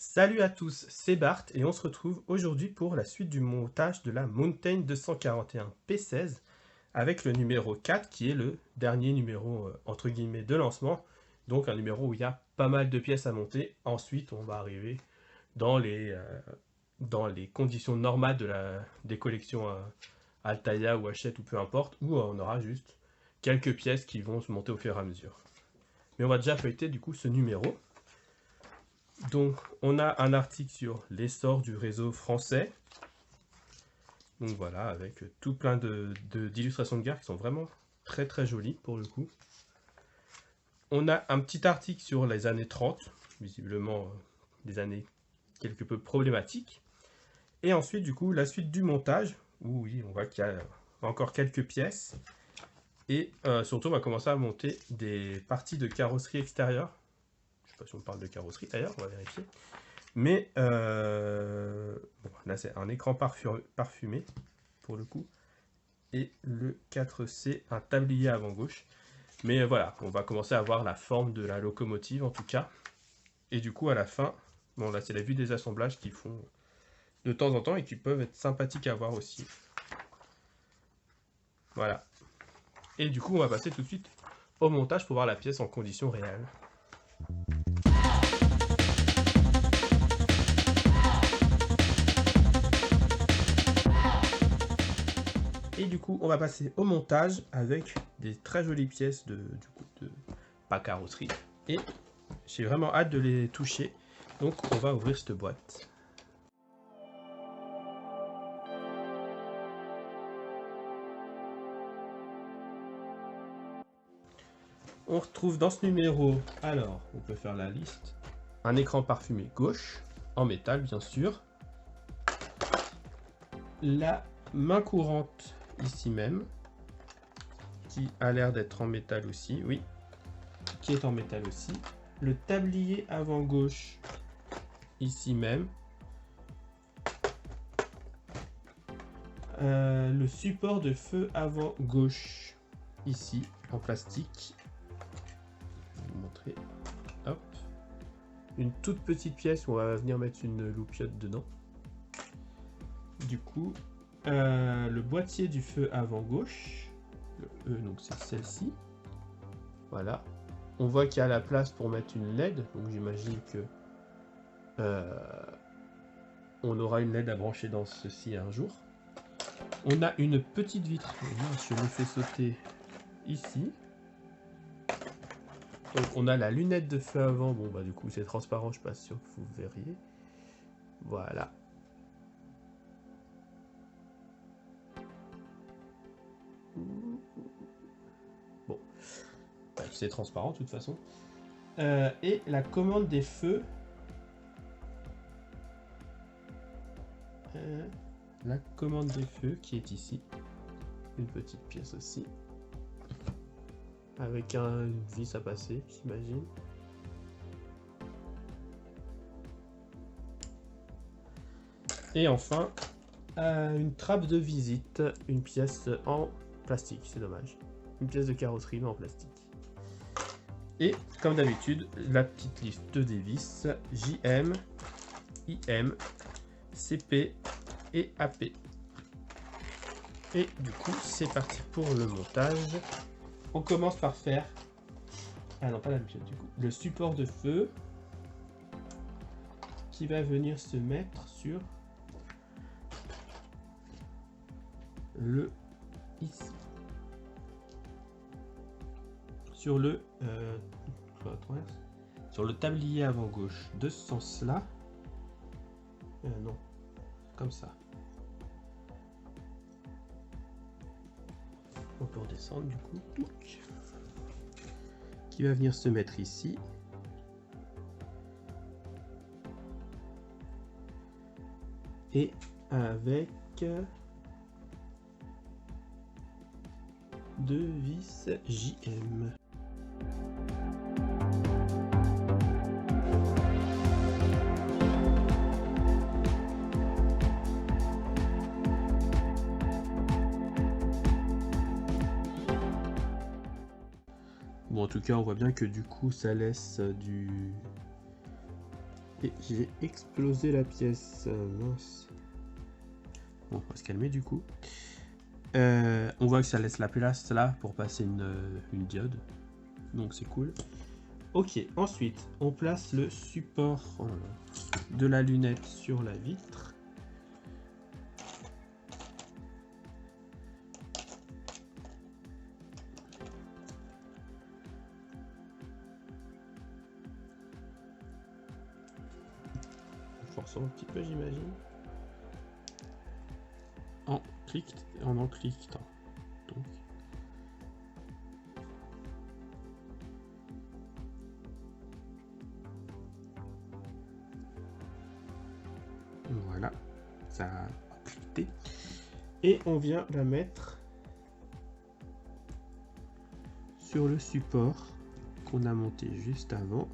Salut à tous, c'est Bart et on se retrouve aujourd'hui pour la suite du montage de la Mountain 241 P16 avec le numéro 4 qui est le dernier numéro entre guillemets de lancement, donc un numéro où il y a pas mal de pièces à monter. Ensuite on va arriver dans les conditions normales des collections Altaïa ou Hachette ou peu importe, où on aura juste quelques pièces qui vont se monter au fur et à mesure. Mais on va déjà feuilleter du coup ce numéro. Donc, on a un article sur l'essor du réseau français. Donc voilà, avec tout plein d'illustrations de guerre qui sont vraiment très très jolies pour le coup. On a un petit article sur les années 30, visiblement des années quelque peu problématiques. Et ensuite, du coup, la suite du montage, où oui, on voit qu'il y a encore quelques pièces. Et surtout, on va commencer à monter des parties de carrosserie extérieure. Je ne sais pas si on parle de carrosserie d'ailleurs, on va vérifier. Mais bon, là c'est un écran parfumé pour le coup. Et le 4C, un tablier avant gauche. Mais voilà, on va commencer à voir la forme de la locomotive en tout cas. Et du coup à la fin, bon là c'est la vue des assemblages qui font de temps en temps et qui peuvent être sympathiques à voir aussi. Voilà. Et du coup on va passer tout de suite au montage pour voir la pièce en conditions réelles. Et du coup, on va passer au montage avec des très jolies pièces de pas carrosserie. Et j'ai vraiment hâte de les toucher. Donc, on va ouvrir cette boîte. On retrouve dans ce numéro, alors, on peut faire la liste, un écran parfumé gauche, en métal bien sûr. La main courante ici même, qui a l'air d'être en métal aussi, oui, qui est en métal aussi. Le tablier avant gauche, ici même. Le support de feu avant gauche, ici, en plastique. Je vais vous montrer. Hop. Une toute petite pièce où on va venir mettre une loupiote dedans. Du coup, le boîtier du feu avant gauche, le E, donc c'est celle-ci. Voilà. On voit qu'il y a la place pour mettre une LED, donc j'imagine que on aura une LED à brancher dans ceci un jour. On a une petite vitre, je me fais sauter ici. Donc on a la lunette de feu avant, bon bah du coup c'est transparent, je suis pas sûr que vous verriez. Voilà. Bon, c'est transparent de toute façon. Et la commande des feux. La commande des feux qui est ici. Une petite pièce aussi. Avec une vis à passer, j'imagine. Et enfin, une trappe de visite, une pièce en plastique, c'est dommage. Une pièce de carrosserie mais en plastique. Et comme d'habitude, la petite liste des vis JM, IM, CP et AP. Et du coup, c'est parti pour le montage. On commence par faire... Ah non, pas la pièce du coup. Le support de feu qui va venir se mettre sur le ici. Sur le tablier avant gauche de ce sens-là. Non, comme ça. On peut redescendre du coup. Qui va venir se mettre ici. Et avec deux vis JM. Bon, en tout cas, on voit bien que du coup, ça laisse Et j'ai explosé la pièce. Mince. Bon, on va se calmer du coup. On voit que ça laisse la place là pour passer une diode. Donc c'est cool. Ok, ensuite on place le support de la lunette sur la vitre. En forçant un petit peu, j'imagine. En cliquant. Donc. Voilà, ça a cliqué. Et on vient la mettre sur le support qu'on a monté juste avant.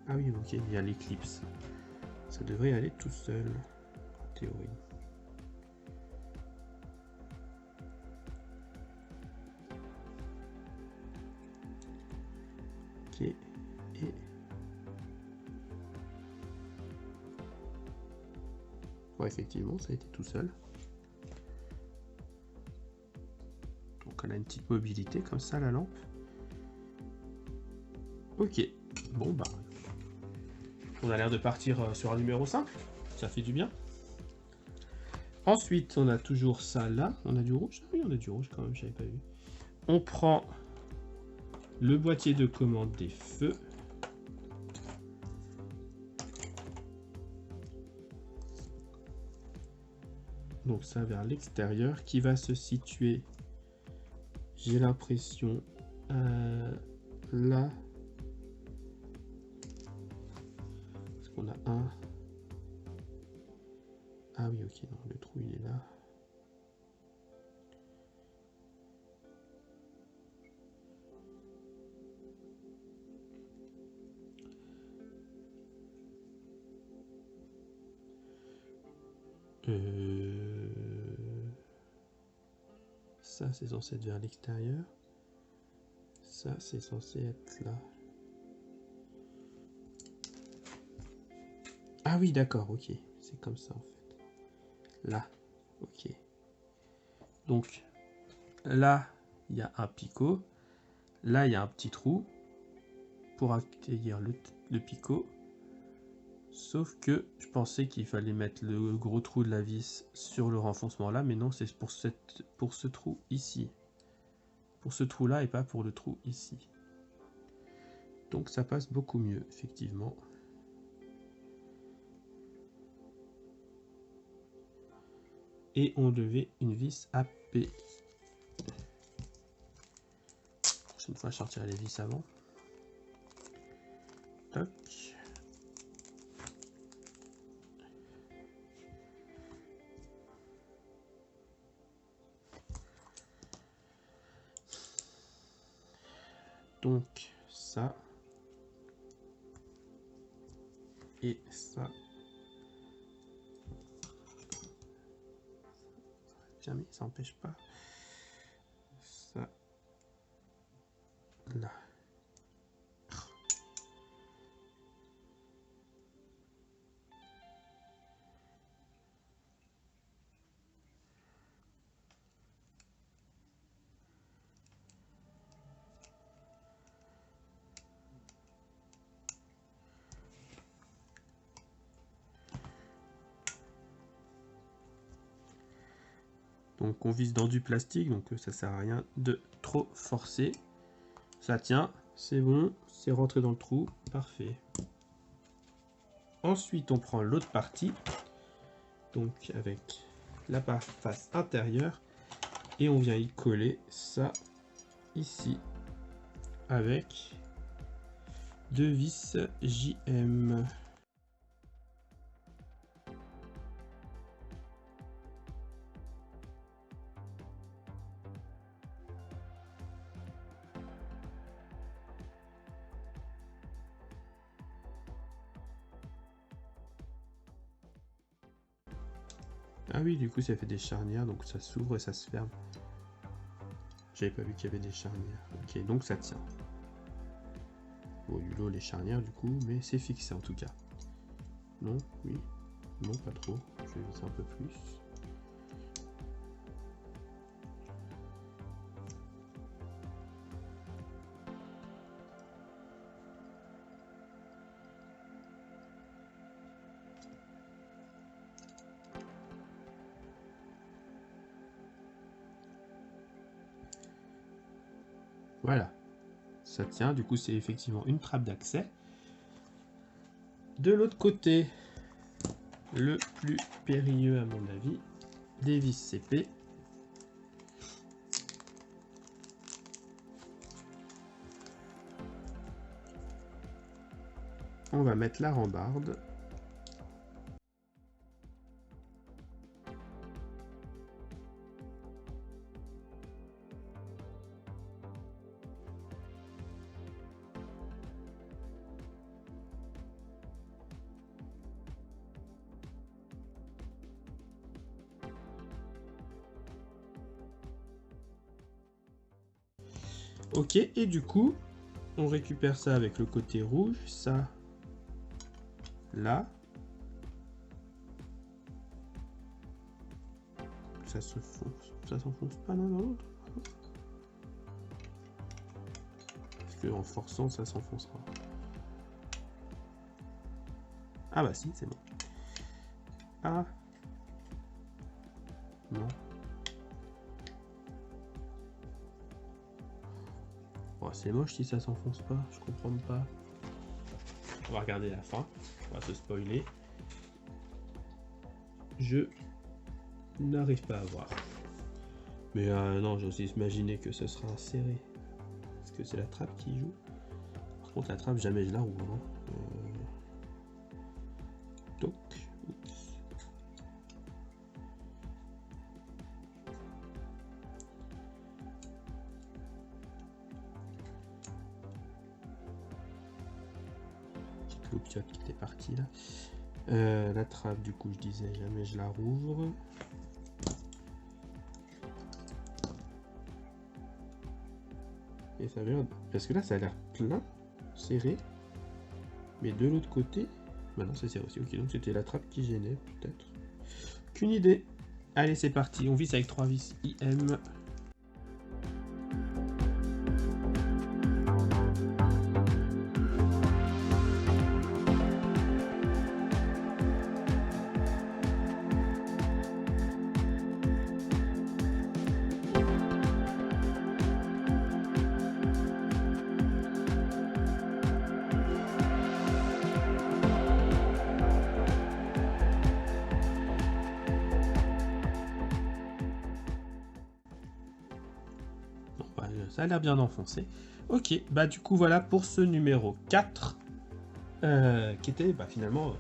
Ah oui, ok, il y a l'éclipse. Ça devrait aller tout seul, en théorie. Ok, et... Ouais, effectivement, ça a été tout seul. Donc elle a une petite mobilité comme ça, la lampe. Ok, bon bah... On a l'air de partir sur un numéro simple, ça fait du bien. Ensuite, on a toujours ça là. On a du rouge? Oui, on a du rouge quand même, j'avais pas vu. On prend le boîtier de commande des feux. Donc ça vers l'extérieur qui va se situer, j'ai l'impression, là. Parce qu'on a un... Ah oui, ok, non, le trou il est là. Ça c'est censé être vers l'extérieur. Ça c'est censé être là. Ah oui, d'accord, ok. C'est comme ça en fait. Là, ok. Donc là, il y a un picot. Là, il y a un petit trou pour accueillir le picot. Sauf que je pensais qu'il fallait mettre le gros trou de la vis sur le renfoncement là, mais non, c'est pour ce trou ici. Pour ce trou là et pas pour le trou ici. Donc ça passe beaucoup mieux, effectivement. Et on devait une vis AP. La prochaine fois, je sortirai les vis avant. Toc. Donc ça et ça. Bien mis, ça n'empêche pas. Ça là. Donc on vise dans du plastique, donc ça sert à rien de trop forcer. Ça tient, c'est bon, c'est rentré dans le trou, parfait. Ensuite on prend l'autre partie, donc avec la face intérieure, et on vient y coller ça ici avec deux vis JM. Ah oui, du coup ça fait des charnières, donc ça s'ouvre et ça se ferme. J'avais pas vu qu'il y avait des charnières. Ok, donc ça tient. modulo les charnières du coup, mais c'est fixé en tout cas. Non, oui, non, pas trop. Je vais visser un peu plus. Voilà, ça tient, du coup c'est effectivement une trappe d'accès. De l'autre côté, le plus périlleux à mon avis, des vis CP. On va mettre la rambarde. Ok, et du coup, on récupère ça avec le côté rouge, ça, là. Ça s'enfonce pas l'un dans l'autre. Parce que en forçant, ça s'enfoncera. Ah bah si, c'est bon. Ah. Non. Oh, c'est moche si ça s'enfonce pas, je comprends pas. On va regarder la fin, on va se spoiler. Je n'arrive pas à voir. Mais non, j'ose imaginer que ce sera inséré. Parce que c'est la trappe qui joue. Par contre, la trappe, jamais je la rouvre. Hein. Toc. Oups. Loupiote qui était partie là. La trappe, du coup, je disais jamais je la rouvre. Et ça vient parce que là, ça a l'air plein, serré. Mais de l'autre côté, maintenant c'est serré aussi. Ok, donc c'était la trappe qui gênait, peut-être. Qu'une idée. Allez, c'est parti. On visse avec 3 vis IM. Ça a l'air bien enfoncé. Ok, bah du coup voilà pour ce numéro 4 qui était finalement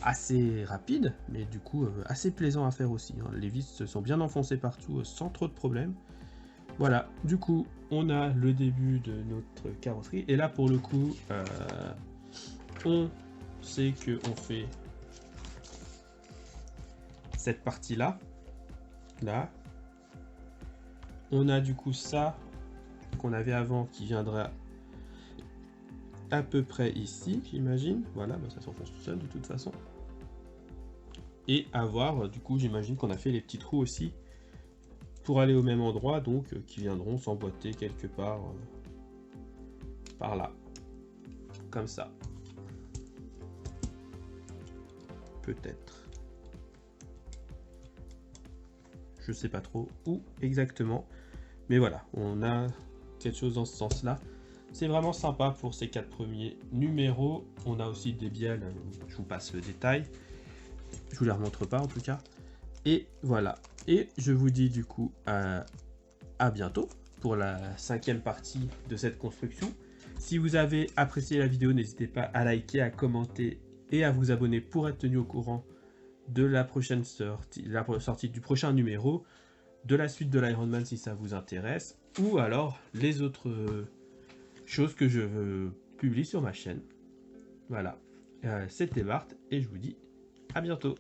assez rapide, mais du coup assez plaisant à faire aussi. Hein. Les vis se sont bien enfoncées partout sans trop de problèmes. Voilà, du coup on a le début de notre carrosserie. Et là pour le coup, on sait qu'on fait cette partie-là. Là. On a du coup ça qu'on avait avant qui viendra à peu près ici, j'imagine. Voilà, bah ça s'enfonce tout seul de toute façon. Et à voir, du coup, j'imagine qu'on a fait les petits trous aussi pour aller au même endroit, donc qui viendront s'emboîter quelque part par là. Comme ça. Peut-être. Je sais pas trop où exactement. Mais voilà, on a quelque chose dans ce sens-là. C'est vraiment sympa pour ces 4 premiers numéros. On a aussi des bielles, je vous passe le détail. Je vous les remontre pas en tout cas. Et voilà. Et je vous dis du coup à bientôt pour la 5e partie de cette construction. Si vous avez apprécié la vidéo, n'hésitez pas à liker, à commenter et à vous abonner pour être tenu au courant de la prochaine sortie du prochain numéro, de la suite de l'Ironman si ça vous intéresse, ou alors les autres choses que je publie sur ma chaîne. Voilà, c'était Bart et je vous dis à bientôt.